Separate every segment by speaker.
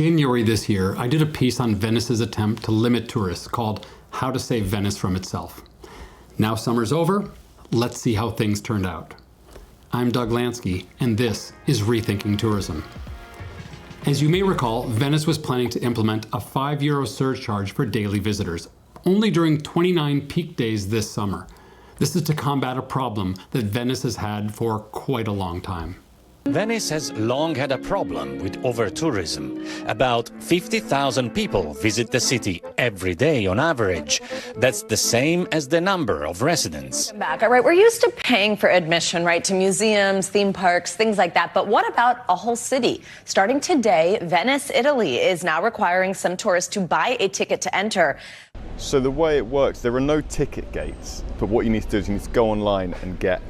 Speaker 1: January this year, I did a piece on Venice's attempt to limit tourists called How to Save Venice from Itself. Now summer's over, let's see how things turned out. I'm Doug Lansky, and this is Rethinking Tourism. As you may recall, Venice was planning to implement a €5 surcharge for daily visitors, only during 29 peak days this summer. This is to combat a problem that Venice has had for quite a long time.
Speaker 2: Venice has long had a problem with overtourism. About 50,000 people visit the city every day on average. That's the same as the number of residents.
Speaker 3: All right, we're used to paying for admission, right, to museums, theme parks, things like that. But what about a whole city? Starting today, Venice, Italy is now requiring some tourists to buy a ticket to enter.
Speaker 4: So the way it works, there are no ticket gates, but what you need to do is you need to go online and get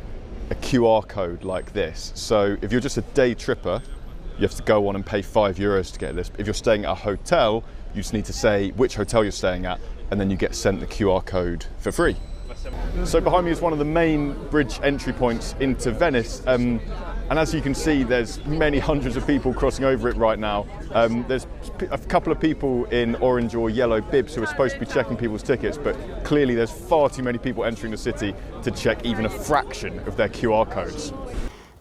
Speaker 4: a QR code like this. So if you're just a day tripper, you have to go on and pay €5 to get this. If you're staying at a hotel, you just need to say which hotel you're staying at, and then you get sent the QR code for free. So behind me is one of the main bridge entry points into Venice. And as you can see, there's many hundreds of people crossing over it right now. There's a couple of people in orange or yellow bibs who are supposed to be checking people's tickets, but clearly there's far too many people entering the city to check even a fraction of their QR codes.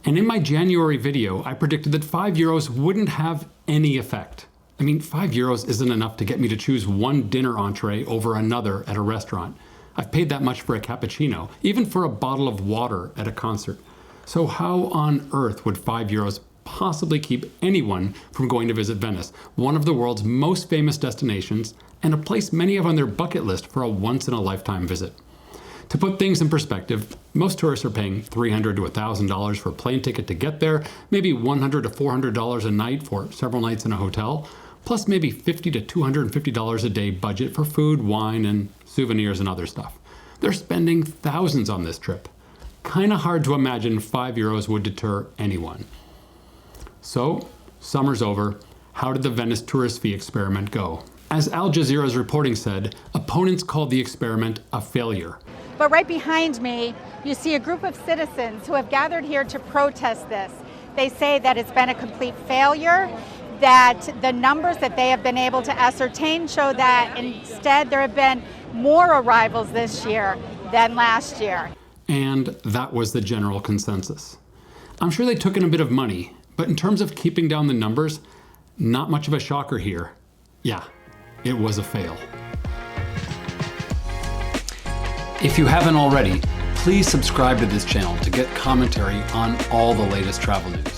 Speaker 1: And in my January video, I predicted that €5 wouldn't have any effect. I mean, €5 isn't enough to get me to choose one dinner entree over another at a restaurant. I've paid that much for a cappuccino, even for a bottle of water at a concert. So how on earth would €5 possibly keep anyone from going to visit Venice, one of the world's most famous destinations and a place many have on their bucket list for a once-in-a-lifetime visit? To put things in perspective, most tourists are paying $300 to $1,000 for a plane ticket to get there, maybe $100 to $400 a night for several nights in a hotel, plus maybe $50 to $250 a day budget for food, wine, and souvenirs and other stuff. They're spending thousands on this trip. Kinda hard to imagine €5 would deter anyone. So, summer's over. How did the Venice tourist fee experiment go? As Al Jazeera's reporting said, opponents called the experiment a failure.
Speaker 5: But right behind me, you see a group of citizens who have gathered here to protest this. They say that it's been a complete failure, that the numbers that they have been able to ascertain show that instead there have been more arrivals this year than last year.
Speaker 1: And that was the general consensus. I'm sure they took in a bit of money, but in terms of keeping down the numbers, not much of a shocker here. Yeah, it was a fail. If you haven't already, please subscribe to this channel to get commentary on all the latest travel news.